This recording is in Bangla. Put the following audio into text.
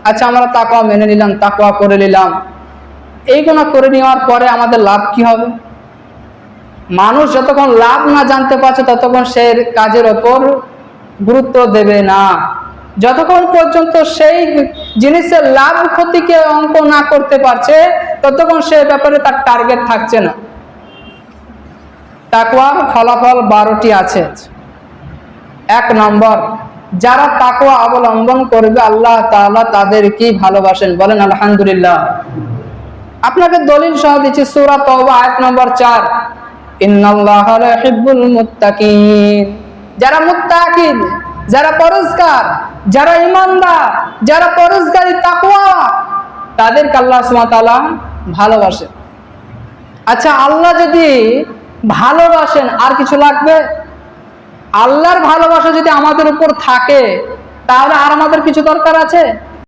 আচ্ছা আমরা তাকওয়া মেনে নিলাম, তাকওয়া করে নিলাম, এইগুলো করে নেওয়ার পরে আমাদের লাভ কি হবে? মানুষ যতক্ষণ লাভ না জানতে পারছে ততক্ষণ সে কাজের ওপর গুরুত্ব দেবে না। যতক্ষণ পর্যন্ত সেই জিনিসের লাভ ক্ষতিকে অঙ্ক না করতে পারছে ততক্ষণ সে ব্যাপারে তার টার্গেট থাকছে না। তাকওয়ার ফলাফল 12টি আছে। 1 নম্বর, যারা তাকওয়া অবলম্বন করবে আল্লাহ তাআলা তাদেরকে ভালোবাসেন। বলেন আলহামদুলিল্লাহ। আপনাকে দলিল সহ দিচ্ছি, সূরা তাওবা আয়াত নম্বর 4, ইন্নাল্লাহা ইউহিব্বুল মুত্তাকিন। যারা মুত্তাকিন, যারা পরহেজগার, যারা ঈমানদার, যারা পরহেজগারী তাকওয়া, তাদেরকে আল্লাহ সুবহানাহু ওয়া তাআলা ভালোবাসেন। আচ্ছা, আল্লাহ যদি ভালোবাসেন আর কিছু লাগবে? আল্লাহর ভালোবাসা যদি আমাদের উপর থাকে তাহলে আর আমাদের কিছু দরকার আছে?